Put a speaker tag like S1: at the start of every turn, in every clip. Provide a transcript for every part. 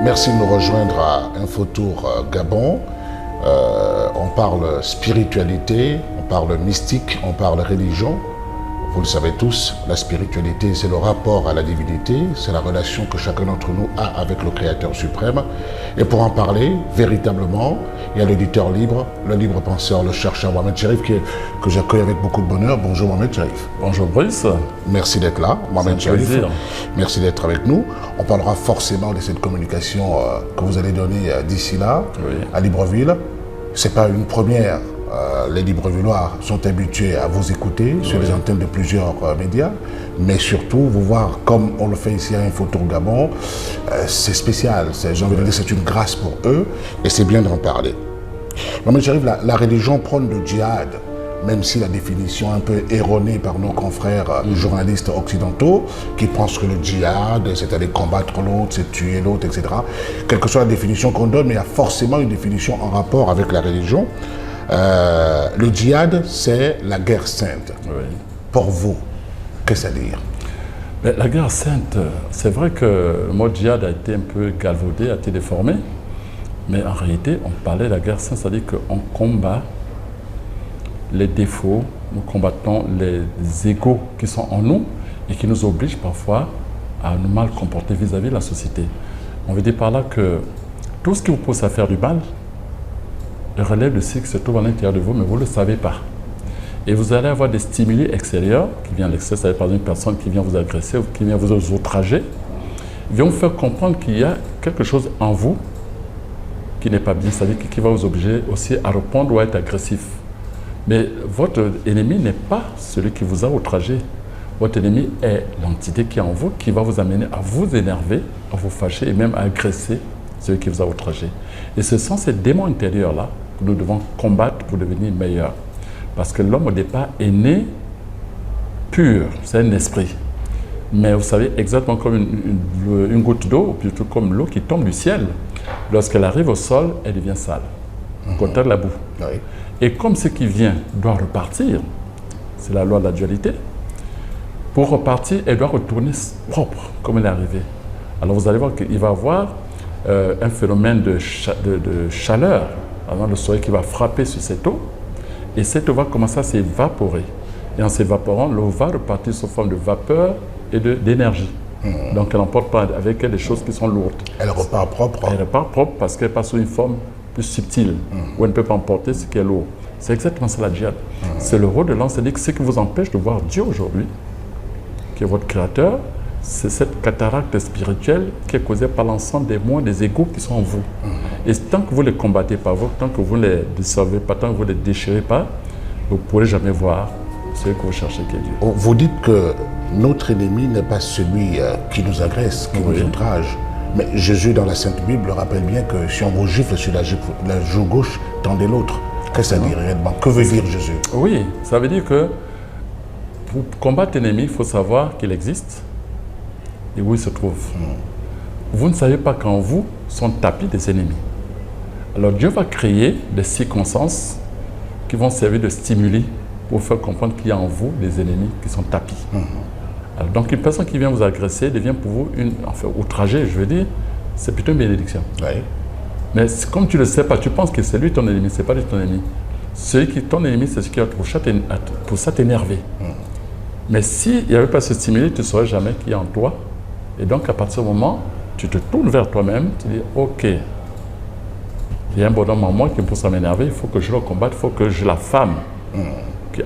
S1: Merci de nous rejoindre à Infotour Gabon. On parle spiritualité, on parle mystique, on parle religion. Vous le savez tous, la spiritualité, c'est le rapport à la divinité, c'est la relation que chacun d'entre nous a avec le Créateur suprême. Et pour en parler, véritablement, il y a l'éditeur libre, le libre penseur, le chercheur Mohamed Cherif, que j'accueille avec beaucoup de bonheur. Bonjour Mohamed Cherif.
S2: Bonjour Brice.
S1: Merci d'être là, Mohamed Cherif.
S2: Plaisir.
S1: Merci d'être avec nous. On parlera forcément de cette communication que vous allez donner d'ici là, à Libreville. Ce n'est pas une première. Les Librevillois sont habitués à vous écouter sur les antennes de plusieurs médias, mais surtout vous voir comme on le fait ici à Infotour Gabon, c'est spécial, j'ai envie de dire c'est une grâce pour eux et c'est bien d'en parler. Mohamed Cherif, la religion prône le djihad, même si la définition un peu erronée par nos confrères journalistes occidentaux qui pensent que le djihad c'est aller combattre l'autre, c'est tuer l'autre, etc. Quelle que soit la définition qu'on donne, mais il y a forcément une définition en rapport avec la religion. Le djihad, c'est la guerre sainte.
S2: Oui.
S1: Pour vous, qu'est-ce que ça veut dire?
S2: Mais la guerre sainte, c'est vrai que le mot djihad a été un peu galvaudé, a été déformé, mais en réalité, on parlait de la guerre sainte, c'est-à-dire qu'on combat les défauts, nous combattons les égos qui sont en nous et qui nous obligent parfois à nous mal comporter vis-à-vis de la société. On veut dire par là que tout ce qui vous pousse à faire du mal, relève de ce qui se trouve à l'intérieur de vous, mais vous ne le savez pas. Et vous allez avoir des stimuli extérieurs qui viennent à l'extérieur, c'est-à-dire par exemple une personne qui vient vous agresser ou qui vient vous outrager, vient vous faire comprendre qu'il y a quelque chose en vous qui n'est pas bien, c'est-à-dire qui va vous obliger aussi à répondre ou à être agressif. Mais votre ennemi n'est pas celui qui vous a outragé. Votre ennemi est l'entité qui est en vous, qui va vous amener à vous énerver, à vous fâcher et même à agresser celui qui vous a outragé. Et ce sont ces démons intérieurs-là que nous devons combattre pour devenir meilleurs. Parce que l'homme au départ est né pur, c'est un esprit. Mais vous savez, exactement comme une goutte d'eau, ou plutôt comme l'eau qui tombe du ciel, lorsqu'elle arrive au sol, elle devient sale, contraire de la boue.
S1: Oui.
S2: Et comme ce qui vient doit repartir, c'est la loi de la dualité, pour repartir, elle doit retourner propre, comme elle est arrivée. Alors vous allez voir qu'il va y avoir un phénomène de chaleur, avant le soleil qui va frapper sur cette eau, et cette eau va commencer à s'évaporer. Et en s'évaporant, l'eau va repartir sous forme de vapeur et d'énergie. Donc elle n'emporte pas avec elle des choses qui sont lourdes.
S1: Elle repart propre.
S2: Elle repart propre parce qu'elle passe sous une forme plus subtile, où elle ne peut pas emporter ce qui est lourd. C'est exactement ça la djihad. C'est le rôle de l'homme, c'est-à-dire que ce qui vous empêche de voir Dieu aujourd'hui, qui est votre créateur, c'est cette cataracte spirituelle qui est causée par l'ensemble des mots, des égos qui sont en vous. Et tant que vous ne les combattez pas, tant que vous ne les dissolvez pas, tant que vous ne les déchirez pas, vous ne pourrez jamais voir ce que vous cherchez qui est Dieu.
S1: Vous dites que notre ennemi n'est pas celui qui nous agresse, qui nous outrage. Mais Jésus, dans la Sainte Bible, rappelle bien que si on vous gifle sur la joue gauche, tendez l'autre. Qu'est-ce que ça dit réellement? Que veut dire Jésus?
S2: Oui, ça veut dire que pour combattre l'ennemi, il faut savoir qu'il existe et où il se trouve. Vous ne savez pas qu'en vous sont tapis des ennemis. Alors Dieu va créer des circonstances qui vont servir de stimuli pour faire comprendre qu'il y a en vous des ennemis qui sont tapis. Alors, donc une personne qui vient vous agresser devient pour vous outragée, je veux dire, c'est plutôt une bénédiction.
S1: Oui.
S2: Mais comme tu ne le sais pas, tu penses que c'est lui ton ennemi, c'est pas lui ton ennemi. Ton ennemi, c'est ce qui va pour ça t'énerver. Mais s'il n'y avait pas ce stimuli, tu ne saurais jamais qui est en toi. Et donc, à partir du moment, tu te tournes vers toi-même, tu dis, OK, il y a un bonhomme en moi qui me pousse à m'énerver, il faut que je le combatte, il faut que je l'affame,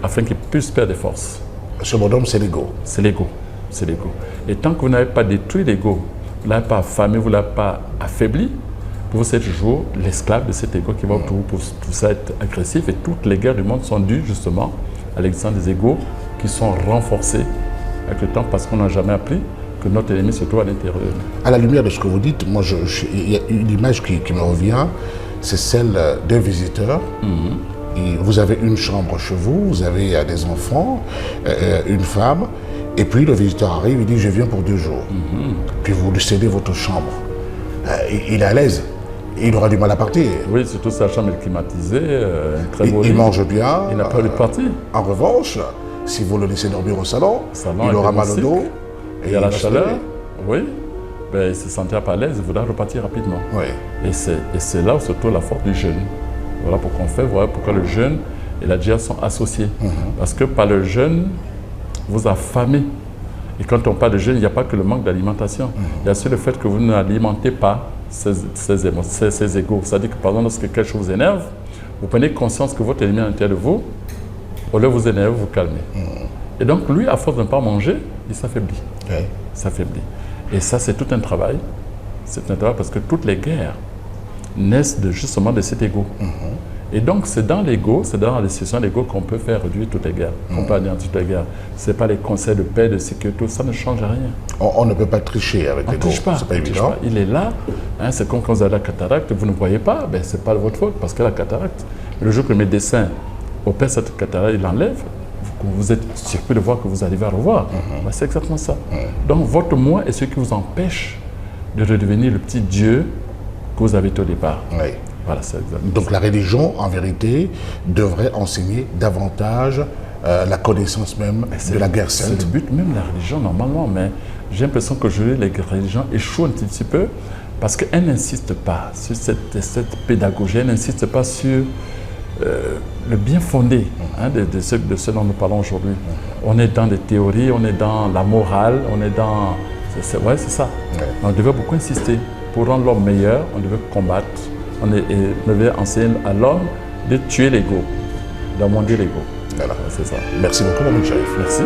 S2: afin qu'il puisse perdre des forces.
S1: Ce bonhomme, c'est l'ego.
S2: C'est l'ego. C'est l'ego. Et tant que vous n'avez pas détruit l'ego, vous ne l'avez pas affamé, vous ne l'avez pas affaibli, vous êtes toujours l'esclave de cet ego qui va pour ça être agressif. Et toutes les guerres du monde sont dues justement à l'existence des égos qui sont renforcés avec le temps parce qu'on n'a jamais appris que notre ennemi se trouve à l'intérieur.
S1: À la lumière de ce que vous dites, moi, il y a une image qui me revient, c'est celle d'un visiteur. Et vous avez une chambre chez vous, vous avez des enfants, une femme, et puis le visiteur arrive, il dit « je viens pour 2 jours ». Puis vous lui cédez votre chambre. Il est à l'aise, il aura du mal à partir.
S2: Oui, surtout sa chambre est climatisée, très beau.
S1: Il mange bien.
S2: Il n'a pas de partir.
S1: En revanche, si vous le laissez dormir au salon il aura mal au dos.
S2: Il y a la chaleur, oui. ben, il se sentait pas à l'aise, il voudrait repartir rapidement.
S1: Oui.
S2: Et c'est là où se trouve la force du jeûne. Voilà pourquoi on fait, voilà pourquoi le jeûne et la djihad sont associés. Parce que par le jeûne, vous affamez. Et quand on parle de jeûne, il n'y a pas que le manque d'alimentation. Il y a aussi le fait que vous n'alimentez pas ces égos. C'est-à-dire que par exemple, lorsque quelque chose vous énerve, vous prenez conscience que votre ennemi est à l'intérieur de vous, au lieu de vous énerver, vous calmez. Et donc lui, à force de ne pas manger, il s'affaiblit.
S1: Oui.
S2: Il s'affaiblit. Et ça, c'est tout un travail. C'est un travail parce que toutes les guerres naissent justement de cet ego. Et donc, c'est dans l'ego, c'est dans la décision de l'ego qu'on peut faire réduire toutes les guerres, qu'on peut anéantir toutes les guerres. Ce n'est pas les conseils de paix, de sécurité, ça ne change rien.
S1: On ne peut pas tricher avec
S2: On ne
S1: l'ego.
S2: triche pas.
S1: C'est pas évident.
S2: Il est là. Hein, c'est comme quand vous avez la cataracte, vous ne voyez pas, ben, ce n'est pas de votre faute parce que la cataracte, le jour que le médecin opère cette cataracte, il l'enlève, vous êtes surpris de voir que vous arrivez à revoir. Ben, c'est exactement ça. Donc, votre moi est ce qui vous empêche de redevenir le petit Dieu que vous avez été au départ.
S1: Oui.
S2: Voilà, c'est exactement
S1: Donc la religion, en vérité, devrait enseigner davantage la connaissance même de la guerre
S2: C'est
S1: sainte.
S2: le but même de la religion, normalement, mais j'ai l'impression qu'aujourd'hui, les religions échouent un petit peu parce qu'elles n'insistent pas sur cette pédagogie, elles n'insistent pas sur le bien fondé de ce dont nous parlons aujourd'hui. On est dans des théories, on est dans la morale, on est dans... Ouais, c'est ça.
S1: Ouais.
S2: On devait beaucoup insister. Pour rendre l'homme meilleur, on devait combattre. On devait enseigner à l'homme de tuer l'ego, d'amender l'ego.
S1: Voilà.
S2: C'est ça.
S1: Merci beaucoup, Mohamed Cherif.
S2: Merci.